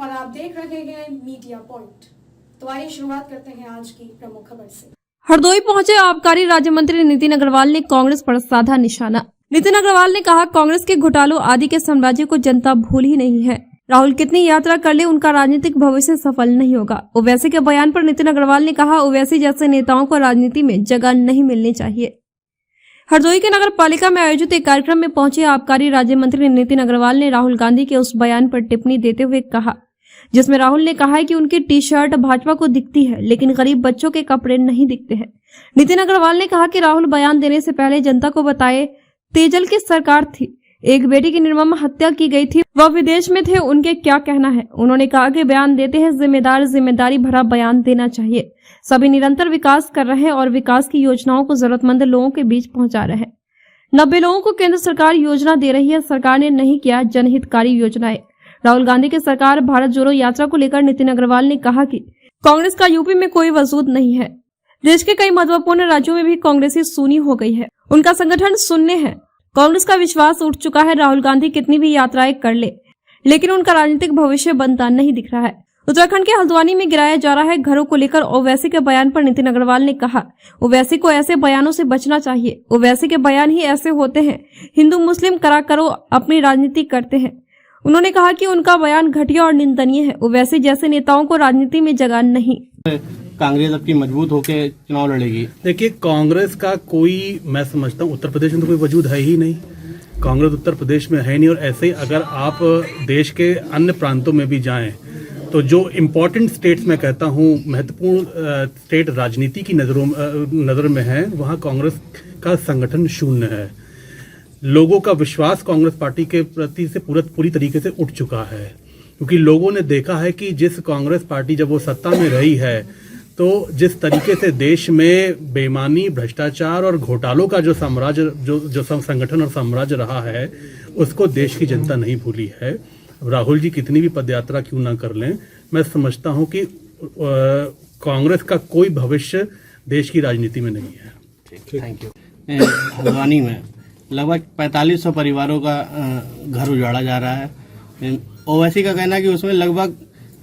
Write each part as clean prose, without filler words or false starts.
और आप देख रहे हैं मीडिया पॉइंट। तो आइए शुरुआत करते हैं आज की प्रमुख खबर से। हरदोई पहुंचे आबकारी राज्य मंत्री नितिन अग्रवाल ने कांग्रेस पर साधा निशाना। नितिन अग्रवाल ने कहा, कांग्रेस के घोटालों आदि के साम्राज्य को जनता भूल ही नहीं है। राहुल कितनी यात्रा कर ले, उनका राजनीतिक भविष्य सफल नहीं होगा। ओवैसी के बयान पर नितिन अग्रवाल ने कहा, ओवैसी जैसे नेताओं को राजनीति में जगह नहीं मिलनी चाहिए। हरदोई के नगर पालिका में आयोजित एक कार्यक्रम में पहुंचे आबकारी राज्य मंत्री नितिन अग्रवाल ने राहुल गांधी के उस बयान पर टिप्पणी देते हुए कहा, जिसमें राहुल ने कहा है कि उनकी टी शर्ट भाजपा को दिखती है लेकिन गरीब बच्चों के कपड़े नहीं दिखते हैं। नितिन अग्रवाल ने कहा कि राहुल बयान देने से पहले जनता को बताए, तेजल की सरकार थी, एक बेटी की निर्मम हत्या की गई थी, वह विदेश में थे, उनके क्या कहना है। उन्होंने कहा कि बयान देते हैं जिम्मेदारी भरा बयान देना चाहिए। सभी निरंतर विकास कर रहे हैं और विकास की योजनाओं को जरूरतमंद लोगों के बीच पहुंचा रहे हैं। 90 लोगों को केंद्र सरकार योजना दे रही है, सरकार ने नहीं किया जनहितकारी योजनाएं। राहुल गांधी की सरकार भारत जोड़ो यात्रा को लेकर नितिन अग्रवाल ने कहा कि कांग्रेस का यूपी में कोई वजूद नहीं है। देश के कई महत्वपूर्ण राज्यों में भी कांग्रेसी सूनी हो गई है, उनका संगठन शून्य है। कांग्रेस का विश्वास उठ चुका है। राहुल गांधी कितनी भी यात्राएं कर ले, लेकिन उनका राजनीतिक भविष्य बनता नहीं दिख रहा है। उत्तराखंड के हल्द्वानी में गिराया जा रहा है घरों को लेकर ओवैसी के बयान पर नितिन अग्रवाल ने कहा, ओवैसी को ऐसे बयानों से बचना चाहिए। ओवैसी के बयान ही ऐसे होते हैं, हिंदू मुस्लिम करा करो अपनी राजनीति करते हैं। उन्होंने कहा कि उनका बयान घटिया और निंदनीय है। ओवैसी जैसे नेताओं को राजनीति में जगह नहीं। कांग्रेस अपनी मजबूत होकर चुनाव लड़ेगी। देखिए, कांग्रेस का कोई, मैं समझता हूँ उत्तर प्रदेश में तो कोई वजूद है ही नहीं। कांग्रेस उत्तर प्रदेश में है नहीं। और ऐसे ही अगर आप देश के अन्य प्रांतों में भी जाएं तो जो इम्पोर्टेंट स्टेट्स में कहता हूँ, महत्वपूर्ण स्टेट राजनीति की नजर में है, वहाँ कांग्रेस का संगठन शून्य है। लोगों का विश्वास कांग्रेस पार्टी के प्रति से पूरी तरीके से उठ चुका है, क्योंकि लोगों ने देखा है कि जिस कांग्रेस पार्टी जब वो सत्ता में रही है तो जिस तरीके से देश में बेईमानी, भ्रष्टाचार और घोटालों का जो साम्राज्य, जो संगठन और साम्राज्य रहा है, उसको देश की जनता नहीं भूली है। राहुल जी कितनी भी पदयात्रा क्यों ना कर लें, मैं समझता हूं कि कांग्रेस का कोई भविष्य देश की राजनीति में नहीं है। Thank you. हल्द्वानी में लगभग 4500 परिवारों का घर उजाड़ा जा रहा है। ओवैसी का कहना है कि उसमें लगभग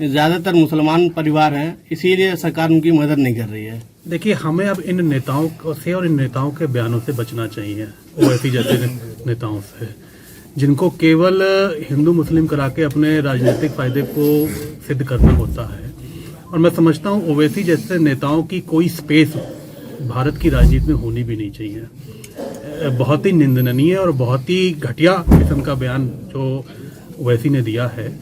ज्यादातर मुसलमान परिवार हैं, इसीलिए सरकार उनकी मदद नहीं कर रही है। देखिए, हमें अब इन नेताओं से और इन नेताओं के बयानों से बचना चाहिए, ओवैसी जैसे नेताओं से, जिनको केवल हिंदू मुस्लिम करा के अपने राजनीतिक फायदे को सिद्ध करना होता है। और मैं समझता हूँ ओवैसी जैसे नेताओं की कोई स्पेस भारत की राजनीति में होनी भी नहीं चाहिए। बहुत ही निंदनीय और बहुत ही घटिया किस्म का बयान जो ओवैसी ने दिया है।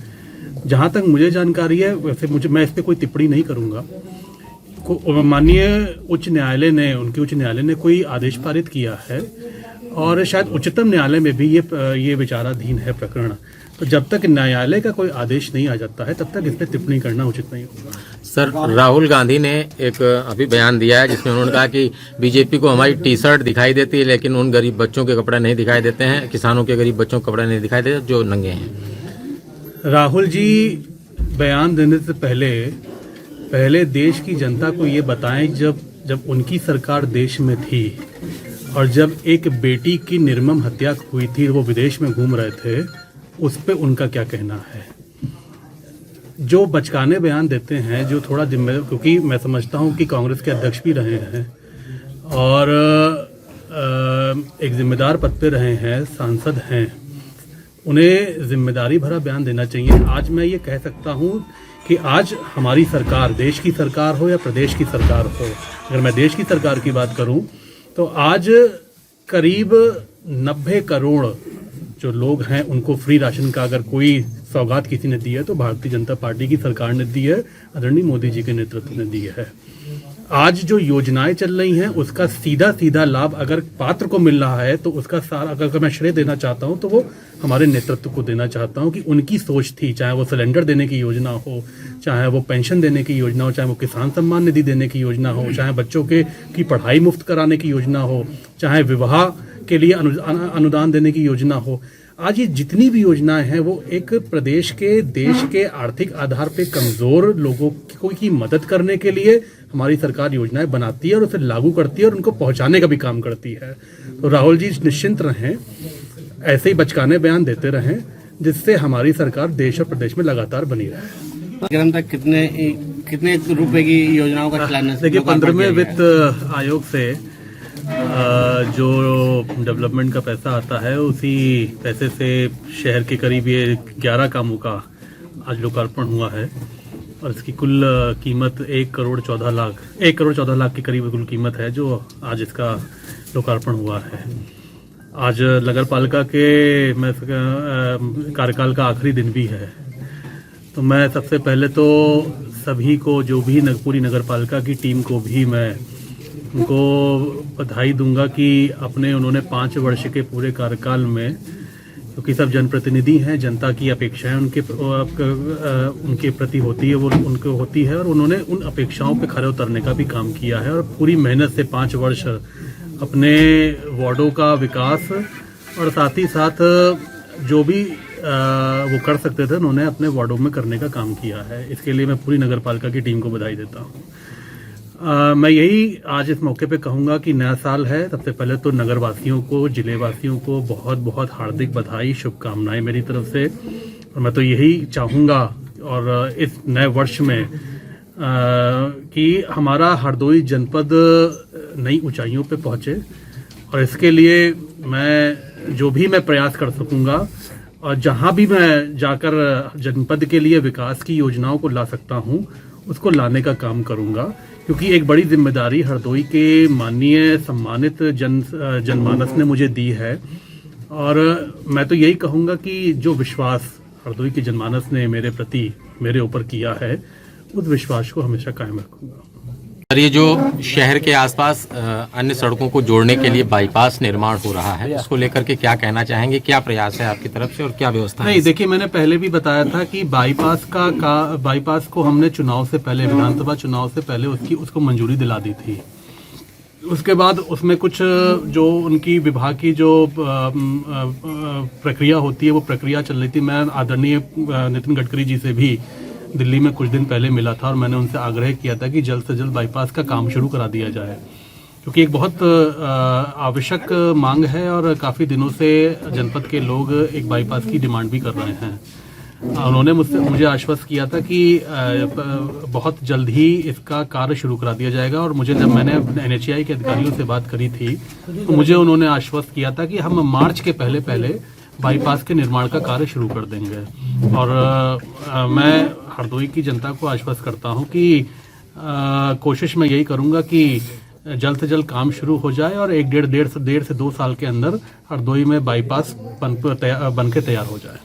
जहाँ तक मुझे जानकारी है, वैसे मैं इस पर कोई टिप्पणी नहीं करूँगा। माननीय उच्च न्यायालय ने, उनके उच्च न्यायालय ने कोई आदेश पारित किया है और शायद उच्चतम न्यायालय में भी ये विचाराधीन है प्रकरण। तो जब तक न्यायालय का कोई आदेश नहीं आ जाता है तब तक इस पर टिप्पणी करना उचित नहीं होगा। सर, राहुल गांधी ने एक अभी बयान दिया है जिसमें उन्होंने कहा कि बीजेपी को हमारी टी शर्ट दिखाई देती है लेकिन उन गरीब बच्चों के कपड़े नहीं दिखाई देते हैं, किसानों के गरीब बच्चों के कपड़े नहीं दिखाई देते जो नंगे हैं। राहुल जी बयान देने से पहले देश की जनता को ये बताएं, जब उनकी सरकार देश में थी और जब एक बेटी की निर्मम हत्या हुई थी, वो विदेश में घूम रहे थे, उस पे उनका क्या कहना है। जो बचकाने बयान देते हैं, जो थोड़ा जिम्मेदार, क्योंकि मैं समझता हूं कि कांग्रेस के अध्यक्ष भी रहे हैं और एक जिम्मेदार पद पे रहे हैं, सांसद हैं, उन्हें जिम्मेदारी भरा बयान देना चाहिए। आज मैं ये कह सकता हूं कि आज हमारी सरकार, देश की सरकार हो या प्रदेश की सरकार हो, अगर मैं देश की सरकार की बात करूं तो आज करीब 90 करोड़ जो लोग हैं उनको फ्री राशन का अगर कोई सौगात किसी ने दी है तो भारतीय जनता पार्टी की सरकार ने दी है, आदरणीय मोदी जी के नेतृत्व ने दी है। आज जो योजनाएं चल रही हैं उसका सीधा लाभ अगर पात्र को मिल रहा है तो उसका सारा, अगर मैं श्रेय देना चाहता हूं तो वो हमारे नेतृत्व को देना चाहता हूं कि उनकी सोच थी, चाहे वो सिलेंडर देने की योजना हो, चाहे वो पेंशन देने की योजना हो, चाहे वो किसान सम्मान निधि देने की योजना हो, चाहे बच्चों की पढ़ाई मुफ्त कराने की योजना हो, चाहे विवाह के लिए अनुदान देने की योजना हो। आज ये जितनी भी योजनाएं हैं वो एक प्रदेश के, देश के आर्थिक आधार पे कमजोर लोगों की मदद करने के लिए हमारी सरकार योजनाएं बनाती है और उसे लागू करती है और उनको पहुंचाने का भी काम करती है। तो राहुल जी निश्चिंत रहें, ऐसे ही बचकाने बयान देते रहें जिससे हमारी सरकार देश और प्रदेश में लगातार बनी रहे। क्रम तक कितने रुपए की योजनाओं का शिलान्यास देखिए, लोकार्पण 15वें किया गया है? वित्त आयोग से जो डेवलपमेंट का पैसा आता है उसी पैसे से शहर के करीब ये 11 कामों का आज लोकार्पण हुआ है और इसकी कुल कीमत 1 करोड़ 14 लाख के करीब कुल कीमत है जो आज इसका लोकार्पण हुआ है। आज नगर पालिका के कार्यकाल का आखिरी दिन भी है, तो मैं सबसे पहले तो सभी को, जो भी पूरी नगर पालिका की टीम को भी मैं उनको बधाई दूंगा कि उन्होंने 5 वर्ष के पूरे कार्यकाल में, क्योंकि सब जनप्रतिनिधि हैं, जनता की अपेक्षाएं उनके प्रति होती है, वो उनको होती है, और उन्होंने उन अपेक्षाओं पे खरे उतरने का भी काम किया है और पूरी मेहनत से 5 वर्ष अपने वार्डों का विकास और साथ ही साथ जो भी वो कर सकते थे उन्होंने अपने वार्डों में करने का काम किया है। इसके लिए मैं पूरी नगर पालिका की टीम को बधाई देता हूँ। मैं यही आज इस मौके पे कहूँगा कि नया साल है, सबसे पहले तो नगर वासियों को, जिले वासियों को बहुत बहुत हार्दिक बधाई, शुभकामनाएं मेरी तरफ से। और मैं तो यही चाहूँगा और इस नए वर्ष में कि हमारा हरदोई जनपद नई ऊंचाइयों पे पहुँचे, और इसके लिए जो भी मैं प्रयास कर सकूँगा और जहाँ भी मैं जाकर जनपद के लिए विकास की योजनाओं को ला सकता हूँ उसको लाने का काम करूँगा, क्योंकि एक बड़ी जिम्मेदारी हरदोई के माननीय सम्मानित जनमानस ने मुझे दी है। और मैं तो यही कहूँगा कि जो विश्वास हरदोई के जनमानस ने मेरे प्रति, मेरे ऊपर किया है, उस विश्वास को हमेशा कायम रखूँगा। सर, ये जो शहर के आसपास अन्य सड़कों को जोड़ने के लिए बाईपास निर्माण हो रहा है, उसको लेकर के क्या कहना चाहेंगे? क्या प्रयास है आपकी तरफ से और क्या व्यवस्था है? नहीं, देखिए, मैंने पहले भी बताया था कि बाईपास को हमने चुनाव से पहले, विधानसभा चुनाव से पहले उसको मंजूरी दिला दी थी। उसके बाद उसमें कुछ जो उनकी विभाग की जो प्रक्रिया होती है वो प्रक्रिया चल रही थी। मैं आदरणीय नितिन गडकरी जी से भी दिल्ली में कुछ दिन पहले मिला था और मैंने उनसे आग्रह किया था कि जल्द से जल्द बाईपास का काम शुरू करा दिया जाए, क्योंकि एक बहुत आवश्यक मांग है और काफ़ी दिनों से जनपद के लोग एक बाईपास की डिमांड भी कर रहे हैं। उन्होंने मुझे आश्वस्त किया था कि बहुत जल्द ही इसका कार्य शुरू करा दिया जाएगा, और जब मैंने NHAI के अधिकारियों से बात करी थी तो मुझे उन्होंने आश्वस्त किया था कि हम मार्च के पहले बाईपास के निर्माण का कार्य शुरू कर देंगे। और मैं हरदोई की जनता को आश्वस्त करता हूं कि कोशिश मैं यही करूंगा कि जल्द से जल्द काम शुरू हो जाए और डेढ़ से 2 साल के अंदर हरदोई में बाईपास बन के तैयार हो जाए।